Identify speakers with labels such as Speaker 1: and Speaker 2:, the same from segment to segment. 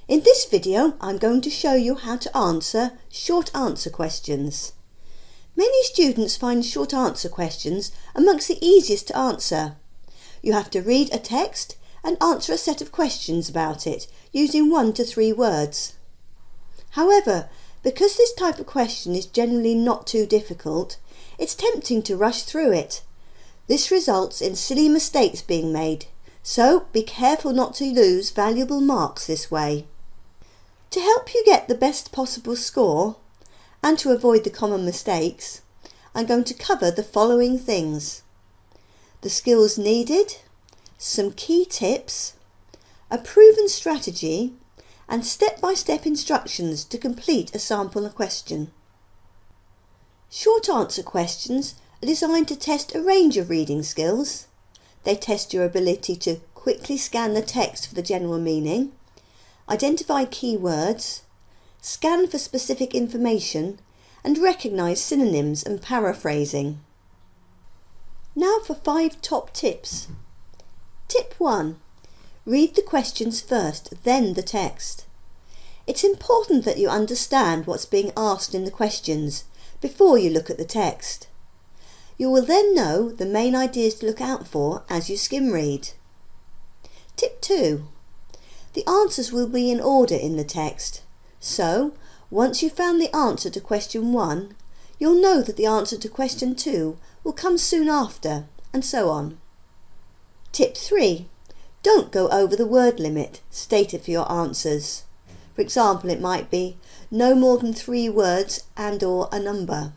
Speaker 1: In this video, I'm going to show you how to answer short answer questions. Many students find short answer questions amongst the easiest to answer. You have to read a text and answer a set of questions about it using 1 to 3 words. However, because this type of question is generally not too difficult, it's tempting to rush through it. This results in silly mistakes being made, so be careful not to lose valuable marks this way. To help you get the best possible score and to avoid the common mistakes, I'm going to cover the following things: the skills needed, some key tips, a proven strategy, and step-by-step instructions to complete a sample question. Short answer questions are designed to test a range of reading skills. They test your ability to quickly scan the text for the general meaning, identify keywords, scan for specific information, and recognise synonyms and paraphrasing. Now for 5 top tips. Tip 1. Read the questions first, then the text. It's important that you understand what's being asked in the questions before you look at the text. You will then know the main ideas to look out for as you skim read. Tip 2. The answers will be in order in the text, so once you've found the answer to question 1, you'll know that the answer to question 2 will come soon after, and so on. Tip 3. Don't go over the word limit stated for your answers. For example, it might be no more than 3 words and/or a number.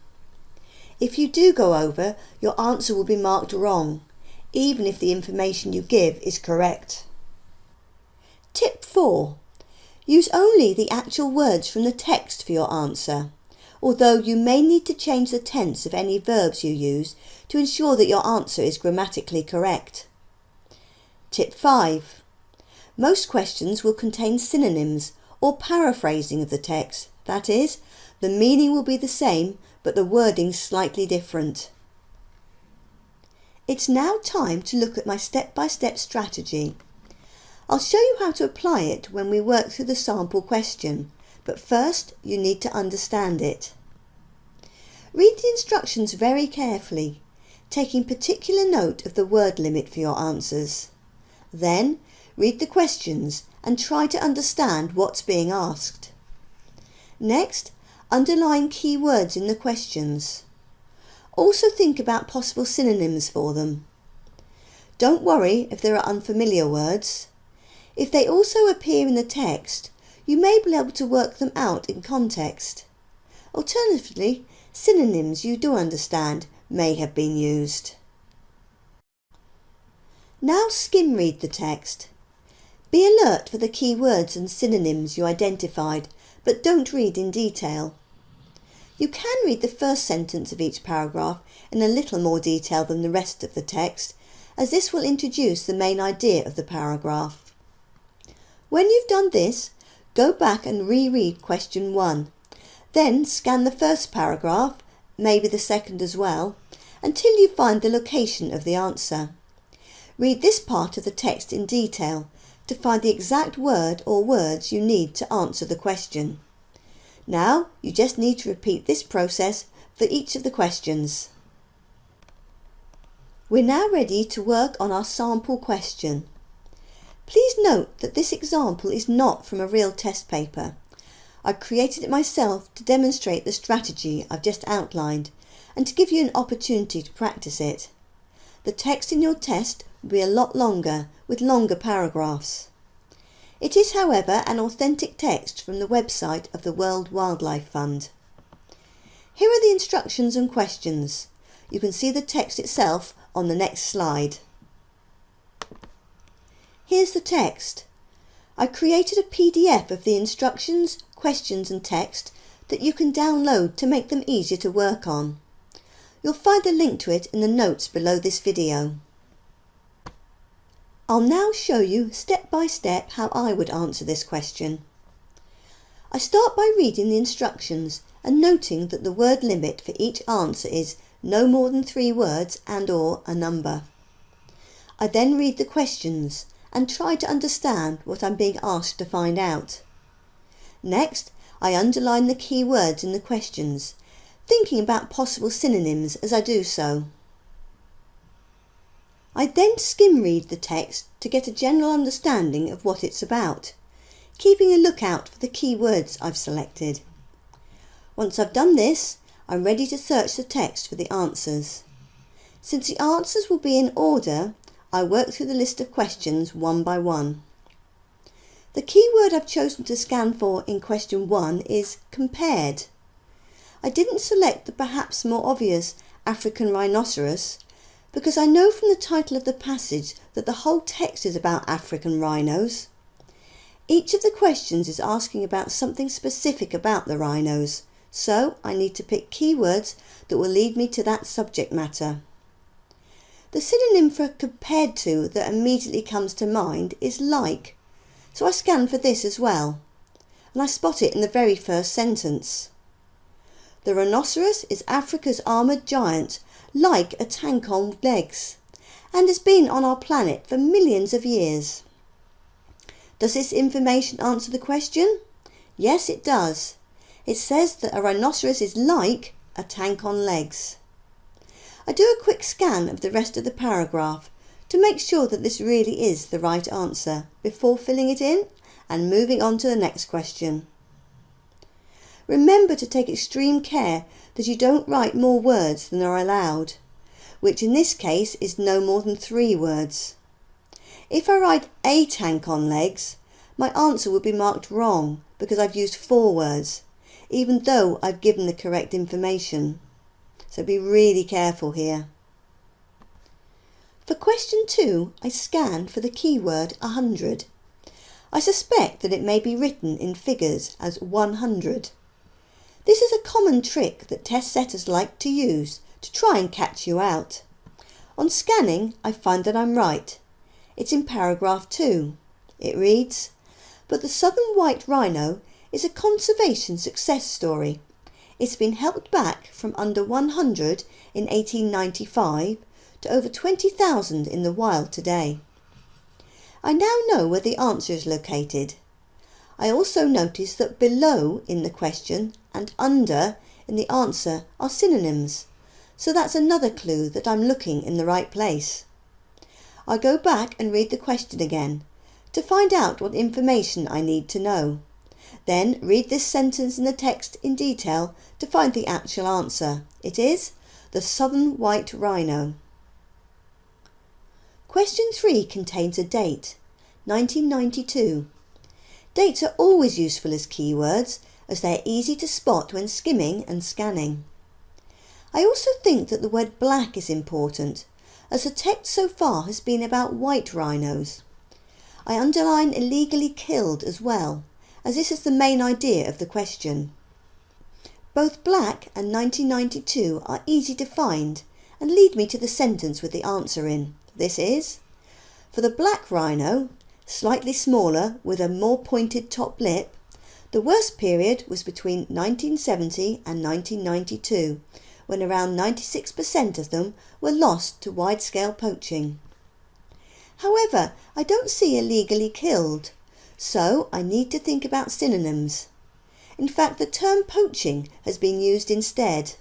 Speaker 1: If you do go over, your answer will be marked wrong, even if the information you give is correct. Tip 4. Use only the actual words from the text for your answer, although you may need to change the tense of any verbs you use to ensure that your answer is grammatically correct. Tip 5. Most questions will contain synonyms or paraphrasing of the text, that is, the meaning will be the same but the wording slightly different. It's now time to look at my step-by-step strategy. I'll show you how to apply it when we work through the sample question, but first you need to understand it. Read the instructions very carefully, taking particular note of the word limit for your answers. Then read the questions and try to understand what's being asked. Next, underline key words in the questions. Also think about possible synonyms for them. Don't worry if there are unfamiliar words. If they also appear in the text, you may be able to work them out in context. Alternatively, synonyms you do understand may have been used. Now skim read the text. Be alert for the key words and synonyms you identified, but don't read in detail. You can read the first sentence of each paragraph in a little more detail than the rest of the text, as this will introduce the main idea of the paragraph. When you've done this, go back and reread question 1. Then scan the first paragraph, maybe the second as well, until you find the location of the answer. Read this part of the text in detail to find the exact word or words you need to answer the question. Now you just need to repeat this process for each of the questions. We're now ready to work on our sample question. Please note that this example is not from a real test paper. I created it myself to demonstrate the strategy I've just outlined and to give you an opportunity to practice it. The text in your test will be a lot longer, with longer paragraphs. It is, however, an authentic text from the website of the World Wildlife Fund. Here are the instructions and questions. You can see the text itself on the next slide. Here's the text. I created a PDF of the instructions, questions and text that you can download to make them easier to work on. You'll find the link to it in the notes below this video. I'll now show you step by step how I would answer this question. I start by reading the instructions and noting that the word limit for each answer is no more than 3 words and/or a number. I then read the questions and try to understand what I'm being asked to find out. Next, I underline the key words in the questions, thinking about possible synonyms as I do so. I then skim read the text to get a general understanding of what it's about, keeping a lookout for the key words I've selected. Once I've done this, I'm ready to search the text for the answers. Since the answers will be in order, I work through the list of questions one by one. The key word I've chosen to scan for in question 1 is compared. I didn't select the perhaps more obvious African rhinoceros because I know from the title of the passage that the whole text is about African rhinos. Each of the questions is asking about something specific about the rhinos, so I need to pick keywords that will lead me to that subject matter. The synonym for compared to that immediately comes to mind is like, so I scan for this as well, and I spot it in the very first sentence. The rhinoceros is Africa's armoured giant, like a tank on legs, and has been on our planet for millions of years. Does this information answer the question? Yes, it does. It says that a rhinoceros is like a tank on legs. I do a quick scan of the rest of the paragraph to make sure that this really is the right answer before filling it in and moving on to the next question. Remember to take extreme care that you don't write more words than are allowed, which in this case is no more than 3 words. If I write a tank on legs, my answer would be marked wrong because I've used 4 words, even though I've given the correct information. So be really careful here. For question 2, I scan for the keyword 100. I suspect that it may be written in figures as 100. This is a common trick that test setters like to use to try and catch you out. On scanning, I find that I'm right. It's in paragraph 2. It reads, "But the southern white rhino is a conservation success story. It's been helped back from under 100 in 1895 to over 20,000 in the wild today." I now know where the answer is located. I also notice that below in the question and under in the answer are synonyms, so that's another clue that I'm looking in the right place. I go back and read the question again to find out what information I need to know. Then read this sentence in the text in detail to find the actual answer. It is the southern white rhino. Question 3 contains a date, 1992. Dates are always useful as keywords as they are easy to spot when skimming and scanning. I also think that the word black is important as the text so far has been about white rhinos. I underline illegally killed as well, as this is the main idea of the question. Both black and 1992 are easy to find and lead me to the sentence with the answer in. This is, for the black rhino, slightly smaller with a more pointed top lip, the worst period was between 1970 and 1992, when around 96% of them were lost to wide-scale poaching. However, I don't see illegally killed, so I need to think about synonyms. In fact, the term poaching has been used instead.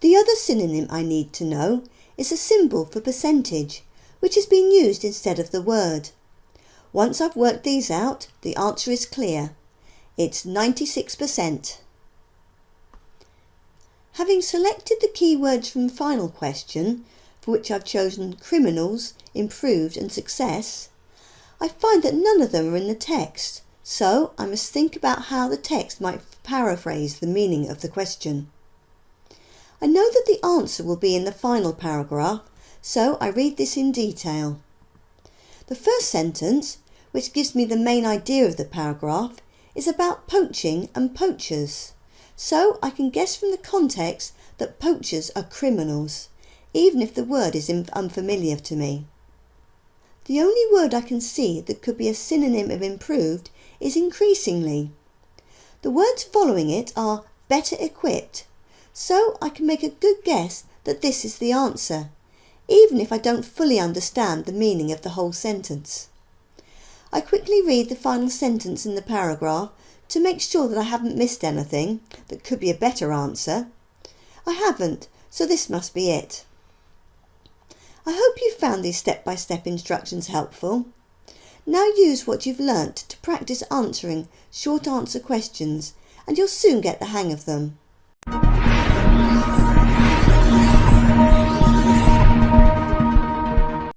Speaker 1: The other synonym I need to know is a symbol for percentage, which has been used instead of the word. Once I've worked these out, the answer is clear. It's 96%. Having selected the keywords from the final question, for which I've chosen criminals, improved and success, I find that none of them are in the text, so I must think about how the text might paraphrase the meaning of the question. I know that the answer will be in the final paragraph, so I read this in detail. The first sentence, which gives me the main idea of the paragraph, is about poaching and poachers, so I can guess from the context that poachers are criminals, even if the word is unfamiliar to me. The only word I can see that could be a synonym of improved is increasingly. The words following it are better equipped, so I can make a good guess that this is the answer, even if I don't fully understand the meaning of the whole sentence. I quickly read the final sentence in the paragraph to make sure that I haven't missed anything that could be a better answer. I haven't, so this must be it. I hope you found these step-by-step instructions helpful. Now use what you've learnt to practice answering short answer questions and you'll soon get the hang of them.